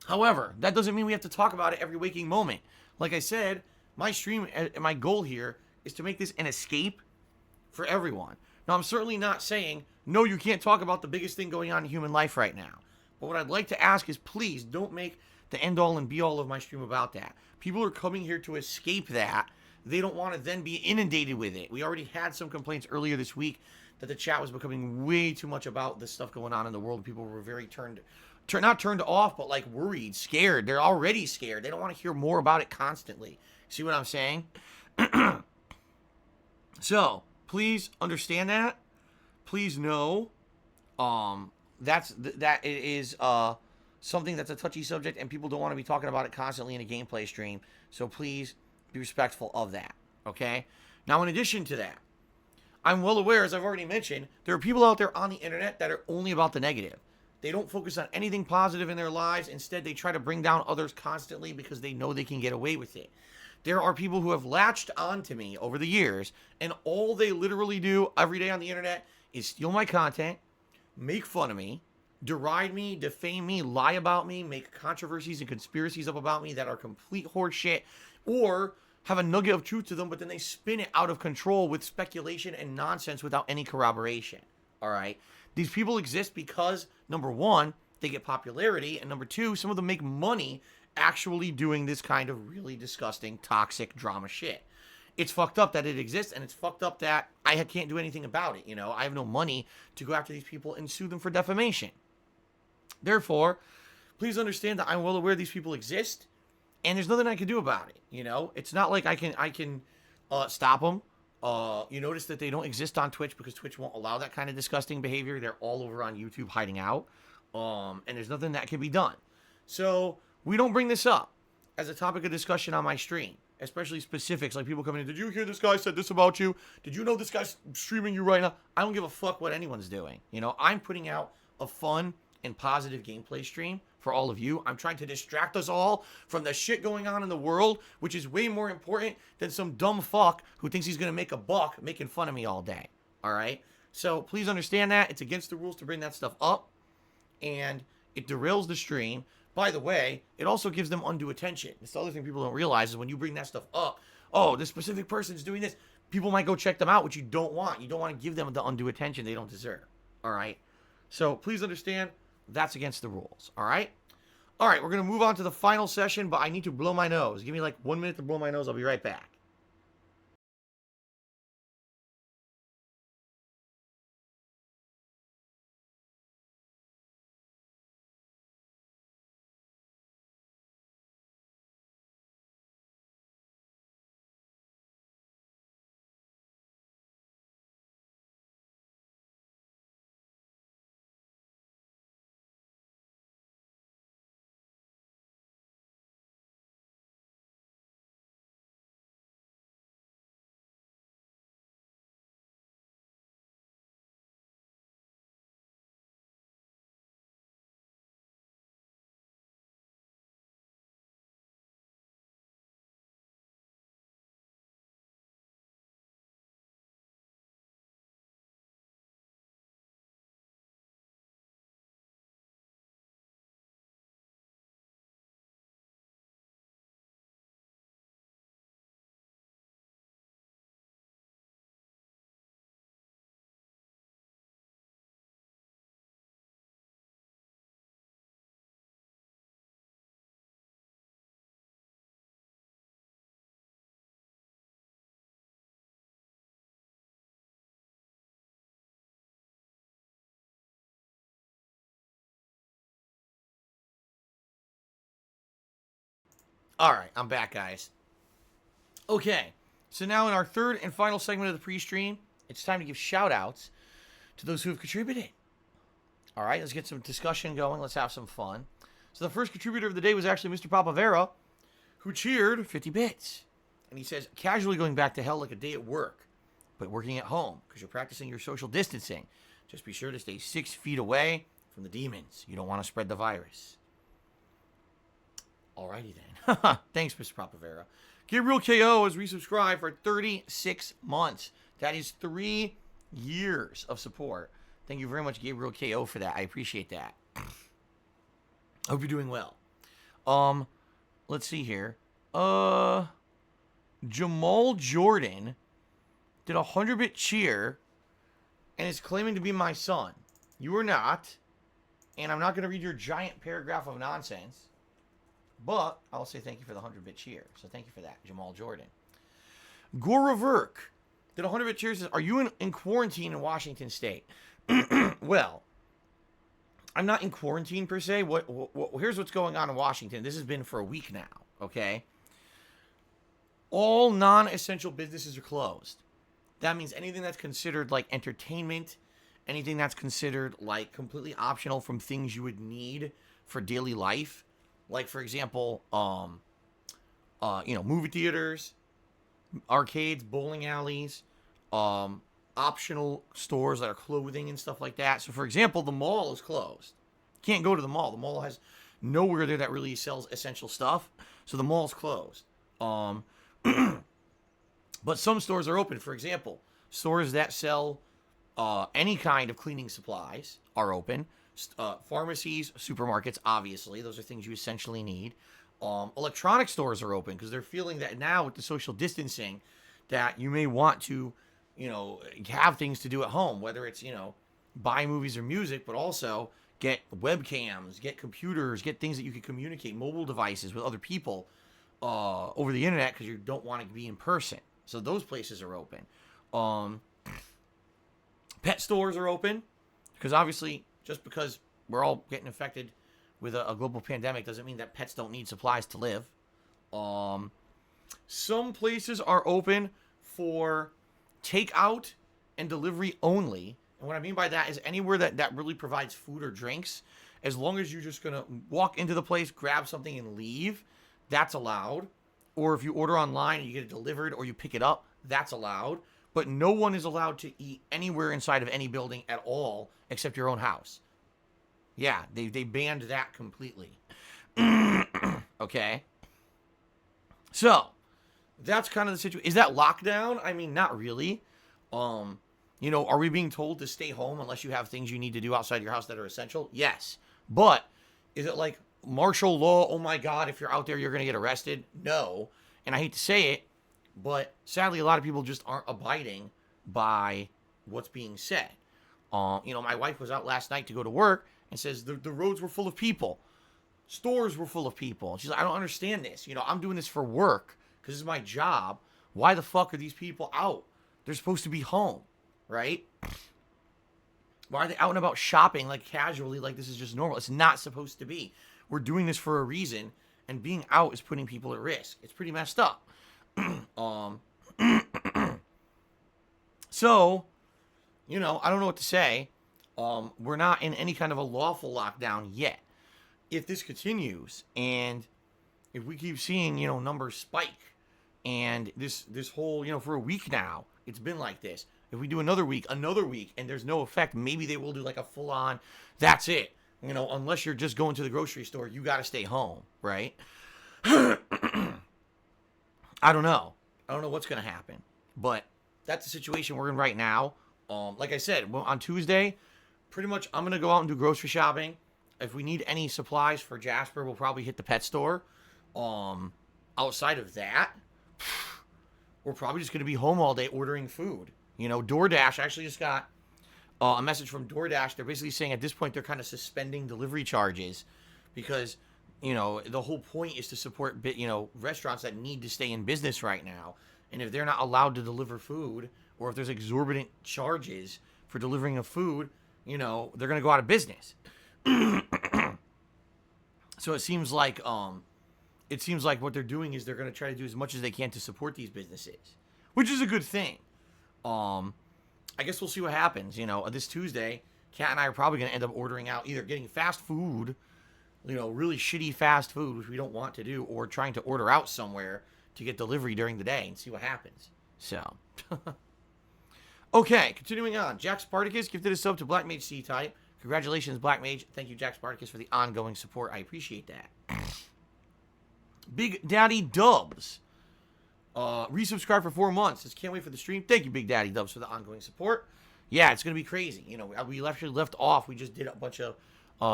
However, that doesn't mean we have to talk about it every waking moment. Like I said, my stream, my goal here is to make this an escape for everyone. Now, I'm certainly not saying, no, you can't talk about the biggest thing going on in human life right now. But what I'd like to ask is, please don't make the end-all and be-all of my stream about that. People are coming here to escape that. They don't want to then be inundated with it. We already had some complaints earlier this week that the chat was becoming way too much about this stuff going on in the world. People were very not turned off, but like worried, scared. They're already scared. They don't want to hear more about it constantly. See what I'm saying? So, please understand that. Please know that it is something that's a touchy subject and people don't want to be talking about it constantly in a gameplay stream. So please be respectful of that, okay? Now, in addition to that, I'm well aware, as I've already mentioned, there are people out there on the internet that are only about the negative. They don't focus on anything positive in their lives. Instead, they try to bring down others constantly because they know they can get away with it. There are people who have latched onto me over the years, and all they literally do every day on the internet is steal my content, make fun of me, deride me, defame me, lie about me, make controversies and conspiracies up about me that are complete horse shit, or have a nugget of truth to them, but then they spin it out of control with speculation and nonsense without any corroboration. All right? These people exist because, number one, they get popularity, and number two, some of them make money actually doing this kind of really disgusting, toxic drama shit. It's fucked up that it exists, and it's fucked up that I can't do anything about it. You know, I have no money to go after these people and sue them for defamation. Therefore, please understand that I'm well aware these people exist, and there's nothing I can do about it. You know, it's not like I can stop them. You notice that they don't exist on Twitch because Twitch won't allow that kind of disgusting behavior. They're all over on YouTube hiding out, and there's nothing that can be done. So we don't bring this up as a topic of discussion on my stream, especially specifics like people coming in. Did you hear this guy said this about you? Did you know this guy's streaming you right now? I don't give a fuck what anyone's doing. You know, I'm putting out a fun and positive gameplay stream for all of you. I'm trying to distract us all from the shit going on in the world, which is way more important than some dumb fuck who thinks he's going to make a buck making fun of me all day. All right? So please understand that. It's against the rules to bring that stuff up, and it derails the stream. By the way, it also gives them undue attention. It's the other thing people don't realize is when you bring that stuff up, oh, this specific person's doing this, people might go check them out, which you don't want. You don't want to give them the undue attention they don't deserve. All right? So please understand, that's against the rules. All right? All right, we're going to move on to the final session, but I need to blow my nose. Give me like 1 minute to blow my nose. I'll be right back. All right, I'm back, guys. Okay, so now in our third and final segment of the pre-stream, it's time to give shout-outs to those who have contributed. All right, let's get some discussion going. Let's have some fun. So the first contributor of the day was actually Mr. Papavera, who cheered 50 bits. And he says, casually going back to hell like a day at work, but working at home because you're practicing your social distancing. Just be sure to stay 6 feet away from the demons. You don't want to spread the virus. Alrighty then. Thanks, Mr. Papavera. Gabriel KO has resubscribed for 36 months. That is 3 years of support. Thank you very much, Gabriel KO, for that. I appreciate that. I hope you're doing well. Let's see here. Jamal Jordan did a 100-bit cheer and is claiming to be my son. You are not. And I'm not going to read your giant paragraph of nonsense. But I'll say thank you for the 100-bit cheer. So thank you for that, Jamal Jordan. Goraverk did a 100-bit cheer. Says, are you in quarantine in Washington State? Well, I'm not in quarantine per se. Here's what's going on in Washington. This has been for a week now, okay? All non-essential businesses are closed. That means anything that's considered like entertainment, anything that's considered like completely optional from things you would need for daily life. Like, for example, movie theaters, arcades, bowling alleys, optional stores that are clothing and stuff like that. So, for example, the mall is closed. You can't go to the mall. The mall has nowhere there that really sells essential stuff. So the mall's closed. But some stores are open. For example, stores that sell any kind of cleaning supplies are open. Pharmacies, supermarkets, obviously, those are things you essentially need. Electronic stores are open because they're feeling that now with the social distancing, that you may want to, have things to do at home, whether it's, buy movies or music, but also get webcams, get computers, get things that you can communicate, mobile devices with other people over the internet because you don't want to be in person. So those places are open. Pet stores are open because obviously just because we're all getting infected with a global pandemic doesn't mean that pets don't need supplies to live. Some places are open for takeout and delivery only. And what I mean by that is anywhere that really provides food or drinks, as long as you're just going to walk into the place, grab something, and leave, that's allowed. Or if you order online and you get it delivered or you pick it up, that's allowed. But no one is allowed to eat anywhere inside of any building at all except your own house. Yeah, they banned that completely. Okay? So, that's kind of the situation. Is that lockdown? I mean, not really. Are we being told to stay home unless you have things you need to do outside your house that are essential? Yes. But is it like martial law? Oh my God, if you're out there, you're going to get arrested? No. And I hate to say it, but sadly, a lot of people just aren't abiding by what's being said. My wife was out last night to go to work and says the roads were full of people. Stores were full of people. She's like, I don't understand this. I'm doing this for work because this is my job. Why the fuck are these people out? They're supposed to be home, right? Why are they out and about shopping like casually, like this is just normal? It's not supposed to be. We're doing this for a reason, and being out is putting people at risk. It's pretty messed up. So, I don't know what to say. We're not in any kind of a lawful lockdown yet. If this continues, and if we keep seeing, numbers spike, and this whole, for a week now, it's been like this. If we do another week, and there's no effect, maybe they will do like a full-on, that's it. Unless you're just going to the grocery store, you got to stay home, right? I don't know. I don't know what's going to happen. But that's the situation we're in right now. Like I said, on Tuesday, pretty much I'm going to go out and do grocery shopping. If we need any supplies for Jasper, we'll probably hit the pet store. Outside of that, we're probably just going to be home all day ordering food. DoorDash, I actually just got a message from DoorDash. They're basically saying at this point they're kind of suspending delivery charges because, the whole point is to support, restaurants that need to stay in business right now. And if they're not allowed to deliver food, or if there's exorbitant charges for delivering of food, they're going to go out of business. So it seems like what they're doing is they're going to try to do as much as they can to support these businesses, which is a good thing. I guess we'll see what happens. This Tuesday, Kat and I are probably going to end up ordering out, either getting fast food, really shitty fast food, which we don't want to do, or trying to order out somewhere to get delivery during the day and see what happens. So, okay, continuing on. Jack Spartacus gifted a sub to Black Mage C-Type. Congratulations, Black Mage. Thank you, Jack Spartacus, for the ongoing support. I appreciate that. Big Daddy Dubs resubscribed for 4 months. Just can't wait for the stream. Thank you, Big Daddy Dubs, for the ongoing support. Yeah, it's going to be crazy. We actually left off. We just did a bunch of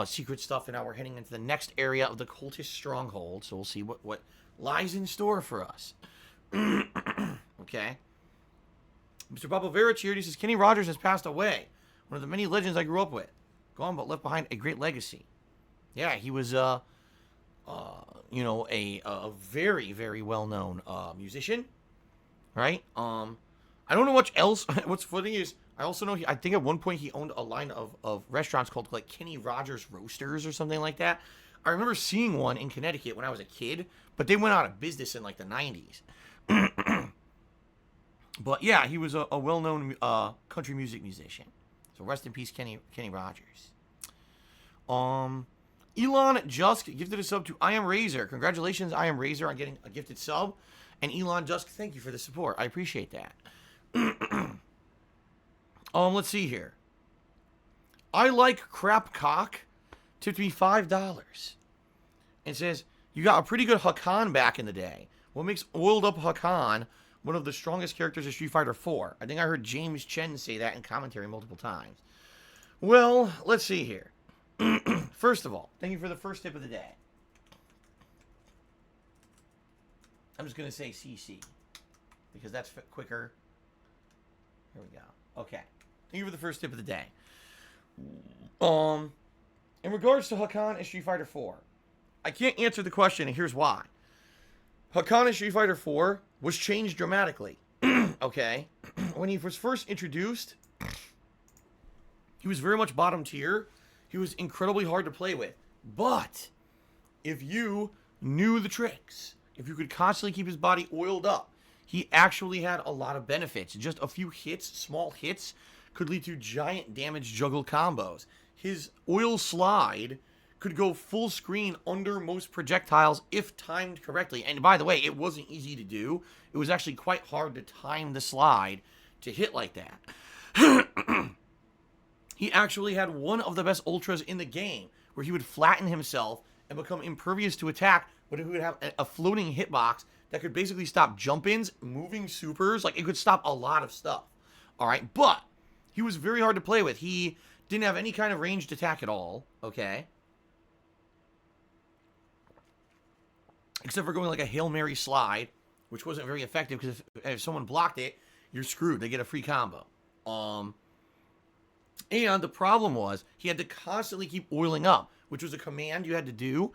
secret stuff, and now we're heading into the next area of the cultist stronghold. So we'll see what lies in store for us. Okay. Mr. Barbavera cheered. He says, Kenny Rogers has passed away. One of the many legends I grew up with. Gone but left behind a great legacy. Yeah, he was a very, very well-known musician. Right? I don't know much else. What's funny is I also know I think at one point he owned a line of restaurants called like Kenny Rogers Roasters or something like that. I remember seeing one in Connecticut when I was a kid, but they went out of business in like the 90s. But yeah, he was a well-known country music musician. So rest in peace, Kenny Rogers. Elon Jusk gifted a sub to I Am Razor. Congratulations, I Am Razor, on getting a gifted sub. And Elon Jusk, thank you for the support. I appreciate that. Let's see here. I like crap cock. Tipped me $5. And says, you got a pretty good Hakan back in the day. What makes oiled up Hakan one of the strongest characters of Street Fighter 4? I think I heard James Chen say that in commentary multiple times. Well, let's see here. First of all, thank you for the first tip of the day. I'm just going to say CC, because that's quicker. Here we go. Okay. Thank you for the first tip of the day. In regards to Hakan and Street Fighter 4, I can't answer the question, and here's why. Hakan in Street Fighter 4 was changed dramatically. Okay? When he was first introduced, he was very much bottom tier. He was incredibly hard to play with. But if you knew the tricks, if you could constantly keep his body oiled up, he actually had a lot of benefits. Just a few hits, small hits, could lead to giant damage juggle combos. His oil slide could go full screen under most projectiles if timed correctly. And by the way, it wasn't easy to do. It was actually quite hard to time the slide to hit like that. He actually had one of the best ultras in the game, where he would flatten himself and become impervious to attack, but he would have a floating hitbox that could basically stop jump-ins, moving supers. Like, it could stop a lot of stuff. All right, but he was very hard to play with. He didn't have any kind of ranged attack at all, okay? Except for going like a Hail Mary slide, which wasn't very effective, because if someone blocked it, you're screwed. They get a free combo. And the problem was, he had to constantly keep oiling up, which was a command you had to do,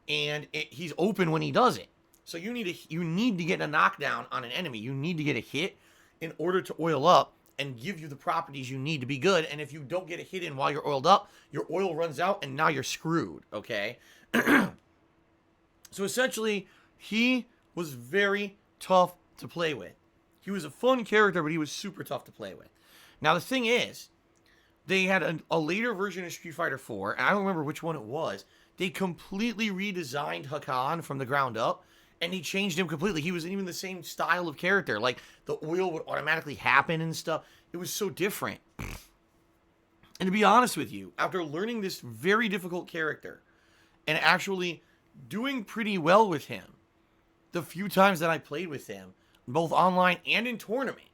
and he's open when he does it. So you need to get a knockdown on an enemy. You need to get a hit in order to oil up and give you the properties you need to be good. And if you don't get a hit in while you're oiled up, your oil runs out and now you're screwed, okay? So essentially, he was very tough to play with. He was a fun character, but he was super tough to play with. Now, the thing is, they had a later version of Street Fighter 4, and I don't remember which one it was. They completely redesigned Hakan from the ground up, and he changed him completely. He wasn't even the same style of character. Like, the oil would automatically happen and stuff. It was so different. And to be honest with you, after learning this very difficult character and actually doing pretty well with him, the few times that I played with him, both online and in tournament,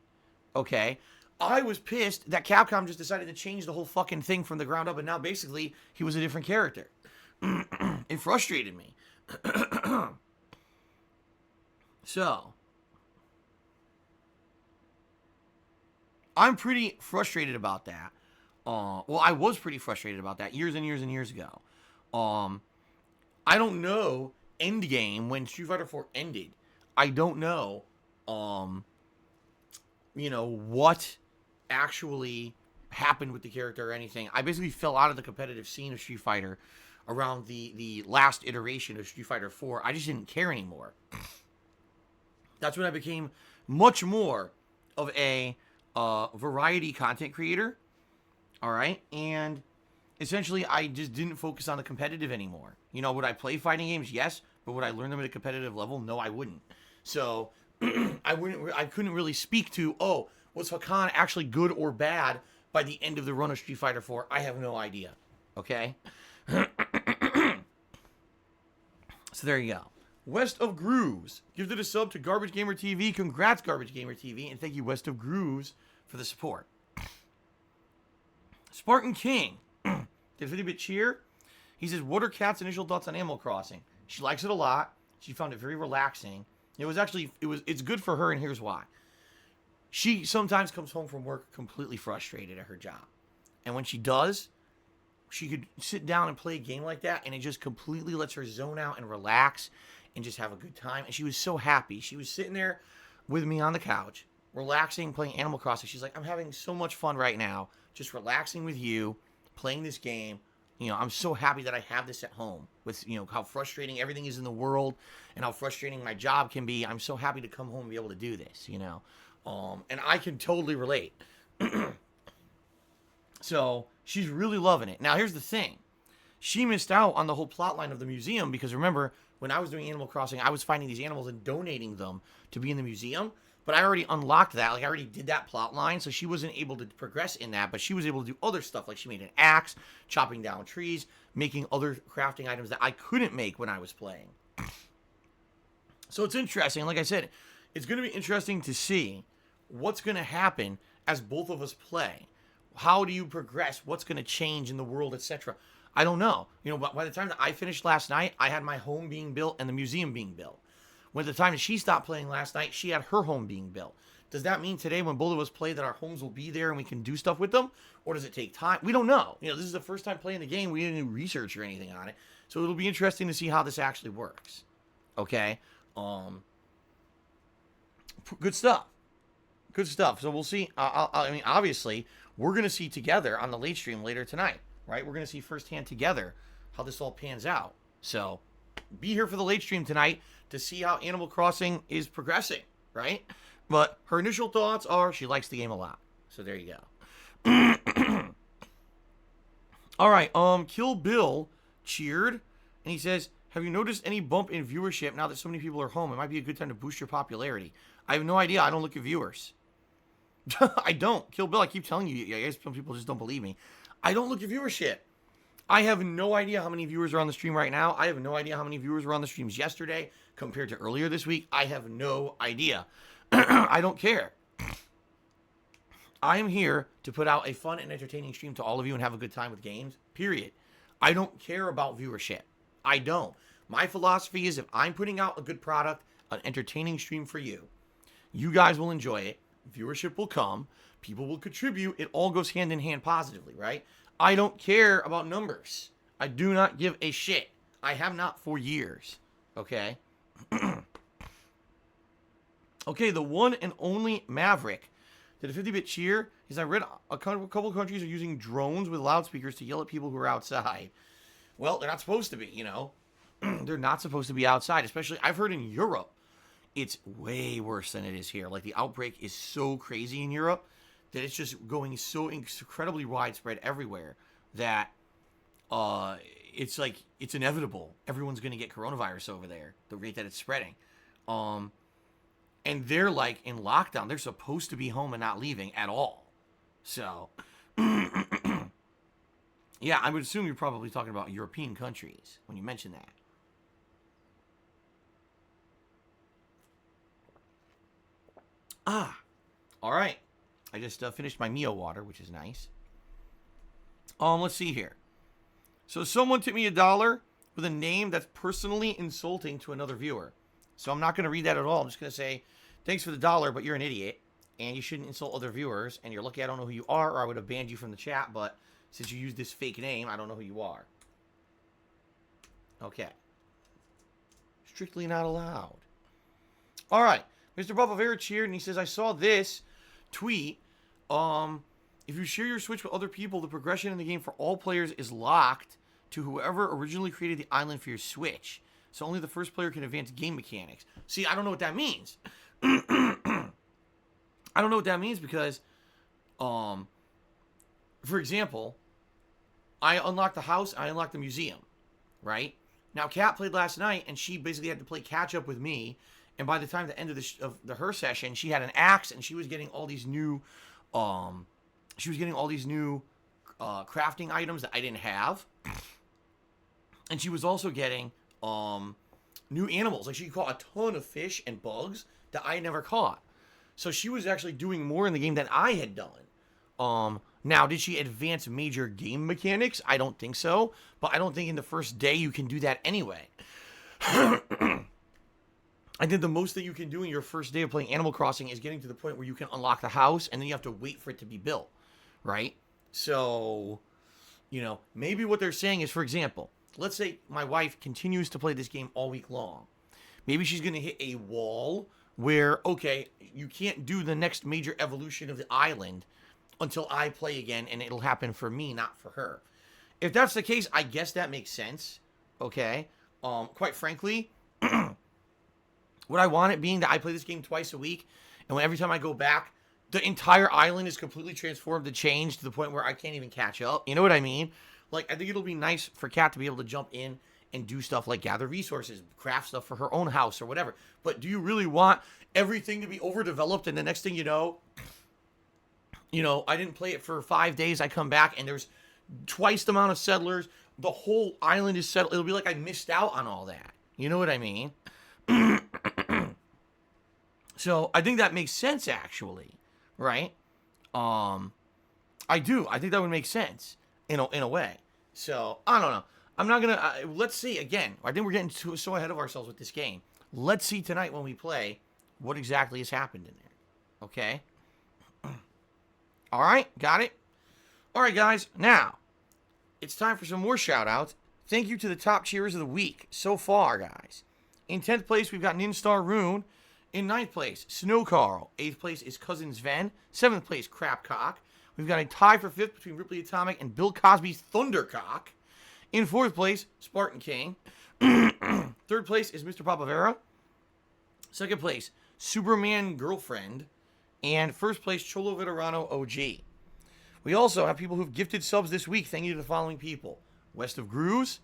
okay, I was pissed that Capcom just decided to change the whole fucking thing from the ground up, and now basically he was a different character. It frustrated me. So, I'm pretty frustrated about that. Well, I was pretty frustrated about that years and years and years ago. I don't know Endgame when Street Fighter 4 ended. I don't know, what actually happened with the character or anything. I basically fell out of the competitive scene of Street Fighter around the last iteration of Street Fighter 4. I just didn't care anymore. That's when I became much more of a variety content creator. All right? And essentially, I just didn't focus on the competitive anymore. Would I play fighting games? Yes. But would I learn them at a competitive level? No, I wouldn't. So, I couldn't really speak to, was Hakan actually good or bad by the end of the run of Street Fighter 4? I have no idea. Okay? So there you go. West of Grooves gives it a sub to Garbage Gamer TV. Congrats, Garbage Gamer TV, and thank you, West of Grooves, for the support. Spartan King gives it a bit cheer. He says, "What are Kat's initial thoughts on Animal Crossing?" She likes it a lot. She found it very relaxing. It's good for her, and here's why. She sometimes comes home from work completely frustrated at her job, and when she does, she could sit down and play a game like that, and it just completely lets her zone out and relax and just have a good time. And she was so happy. She was sitting there with me on the couch, relaxing, playing Animal Crossing. She's like, "I'm having so much fun right now, just relaxing with you, playing this game. I'm so happy that I have this at home with, how frustrating everything is in the world and how frustrating my job can be. I'm so happy to come home and be able to do this, and I can totally relate." So she's really loving it. Now, here's the thing. She missed out on the whole plot line of the museum because, remember, when I was doing Animal Crossing, I was finding these animals and donating them to be in the museum. But I already unlocked that. Like, I already did that plot line, so she wasn't able to progress in that. But she was able to do other stuff. Like, she made an axe, chopping down trees, making other crafting items that I couldn't make when I was playing. So it's interesting. Like I said, it's going to be interesting to see what's going to happen as both of us play. How do you progress? What's going to change in the world, etc. I don't know. But by the time that I finished last night, I had my home being built and the museum being built. When the time that she stopped playing last night, she had her home being built. Does that mean today when both of us play that our homes will be there and we can do stuff with them? Or does it take time? We don't know. This is the first time playing the game. We didn't do research or anything on it. So it'll be interesting to see how this actually works. Okay? Good stuff. Good stuff. So we'll see. I mean, obviously, we're going to see together on the late stream later tonight, right? We're going to see firsthand together how this all pans out. So be here for the late stream tonight to see how Animal Crossing is progressing, right? But her initial thoughts are she likes the game a lot. So there you go. All right. Kill Bill cheered, and he says, have you noticed any bump in viewership now that so many people are home? It might be a good time to boost your popularity. I have no idea. I don't look at viewers. I don't. Kill Bill, I keep telling you. I guess some people just don't believe me. I don't look at viewership. I have no idea how many viewers are on the stream right now. I have no idea how many viewers were on the streams yesterday compared to earlier this week. I have no idea. I don't care. I am here to put out a fun and entertaining stream to all of you and have a good time with games, period. I don't care about viewership. I don't. My philosophy is if I'm putting out a good product, an entertaining stream for you, you guys will enjoy it. Viewership will come. People will contribute. It all goes hand in hand positively, right? I don't care about numbers. I do not give a shit. I have not for years. Okay? Okay, the one and only Maverick did a 50-bit cheer. Is I read a couple of countries are using drones with loudspeakers to yell at people who are outside. Well, they're not supposed to be, They're not supposed to be outside, especially I've heard in Europe. It's way worse than it is here. Like, the outbreak is so crazy in Europe that it's just going so incredibly widespread everywhere that it's like it's inevitable. Everyone's going to get coronavirus over there, the rate that it's spreading. And they're like in lockdown. They're supposed to be home and not leaving at all. So, yeah, I would assume you're probably talking about European countries when you mention that. All right. I just finished my Mio water, which is nice. Let's see here. So someone tipped me $1 with a name that's personally insulting to another viewer. So I'm not going to read that at all. I'm just going to say, thanks for the $1, but you're an idiot, and you shouldn't insult other viewers, and you're lucky I don't know who you are, or I would have banned you from the chat, but since you used this fake name, I don't know who you are. Okay. Strictly not allowed. All right. Mr. Bubba cheered, and he says, I saw this tweet. If you share your Switch with other people, the progression in the game for all players is locked to whoever originally created the island for your Switch. So only the first player can advance game mechanics. See, I don't know what that means. I don't know what that means because, for example, I unlocked the house, I unlocked the museum, right? Now, Kat played last night, and she basically had to play catch-up with me. And by the time the end of her session, she had an axe, and she was getting all these new, crafting items that I didn't have. And she was also getting new animals. Like, she caught a ton of fish and bugs that I never caught. So she was actually doing more in the game than I had done. Now, did she advance major game mechanics? I don't think so. But I don't think in the first day you can do that anyway. I think the most that you can do in your first day of playing Animal Crossing is getting to the point where you can unlock the house, and then you have to wait for it to be built, right? So, maybe what they're saying is, for example, let's say my wife continues to play this game all week long. Maybe she's going to hit a wall where, okay, you can't do the next major evolution of the island until I play again, and it'll happen for me, not for her. If that's the case, I guess that makes sense, okay? Quite frankly, what I want it being that I play this game twice a week, and every time I go back, the entire island is completely transformed and changed to the point where I can't even catch up. You know what I mean? Like, I think it'll be nice for Kat to be able to jump in and do stuff like gather resources, craft stuff for her own house or whatever. But do you really want everything to be overdeveloped, and the next thing you know, I didn't play it for 5 days, I come back, and there's twice the amount of settlers, the whole island is settled. It'll be like I missed out on all that. You know what I mean? So I think that makes sense, actually, right? I do. I think that would make sense in a way. So I don't know. I'm not gonna. Let's see again. I think we're getting so ahead of ourselves with this game. Let's see tonight when we play what exactly has happened in there. Okay. All right, got it. All right, guys. Now it's time for some more shout-outs. Thank you to the top cheerers of the week so far, guys. In 10th place, we've got Ninstar Rune. In 9th place, Snow Carl. 8th place is Cousin Sven. 7th place, Crapcock. We've got a tie for 5th between Ripley Atomic and Bill Cosby's Thundercock. In 4th place, Spartan King. 3rd place is Mr. Papavera. 2nd place, Superman Girlfriend. And 1st place, Cholo Veterano OG. We also have people who've gifted subs this week. Thank you to the following people. West of Grooves,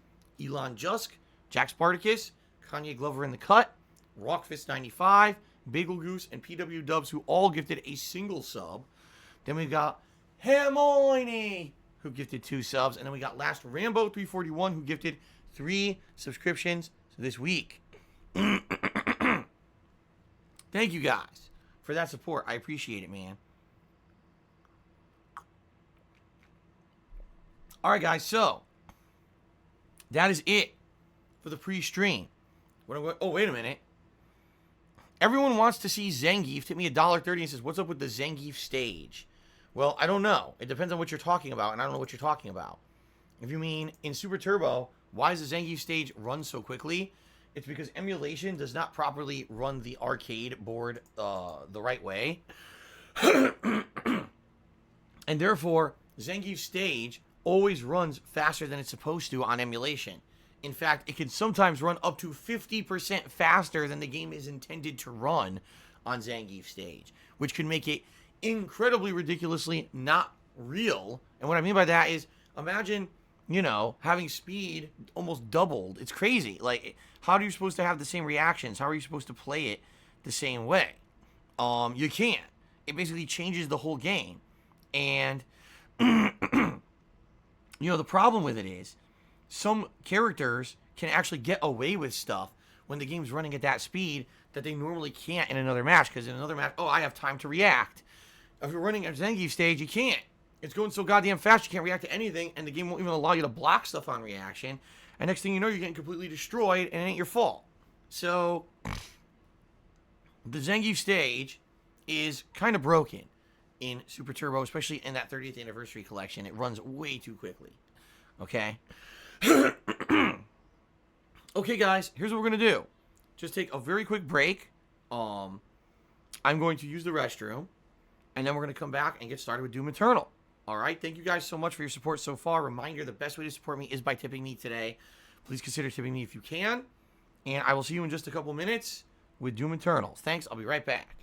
Elon Jusk, Jack Spartacus, Kanye Glover in the Cut, Rockfist95, Bagel Goose, and PW Dubs, who all gifted a single sub. Then we've got Hermione, who gifted 2 subs. And then we got Last Rambo341, who gifted 3 subscriptions this week. Thank you guys for that support. I appreciate it, man. All right, guys, so that is it for the pre-stream. Oh, wait a minute. Everyone wants to see Zangief. Tip me $1.30 and says, what's up with the Zangief stage? Well, I don't know. It depends on what you're talking about, and I don't know what you're talking about. If you mean in Super Turbo, why does the Zangief stage run so quickly? It's because emulation does not properly run the arcade board the right way. And therefore, Zangief stage always runs faster than it's supposed to on emulation. In fact, it can sometimes run up to 50% faster than the game is intended to run on Zangief stage, which can make it incredibly ridiculously not real. And what I mean by that is, imagine, you know, having speed almost doubled. It's crazy. Like, how are you supposed to have the same reactions? How are you supposed to play it the same way? You can't. It basically changes the whole game. And, you know, the problem with it is, some characters can actually get away with stuff when the game's running at that speed that they normally can't in another match. Because in another match, oh, I have time to react. If you're running at Zangief stage, you can't. It's going so goddamn fast, you can't react to anything, and the game won't even allow you to block stuff on reaction. And next thing you know, you're getting completely destroyed, and it ain't your fault. So, the Zangief stage is kind of broken in Super Turbo, especially in that 30th anniversary collection. It runs way too quickly. Okay? Okay, guys, here's what we're going to do. Just take a very quick break. I'm going to use the restroom, and then we're going to come back and get started with Doom Eternal. All right, thank you guys so much for your support so far. Reminder, the best way to support me is by tipping me today. Please consider tipping me if you can. And I will see you in just a couple minutes with Doom Eternal. Thanks, I'll be right back.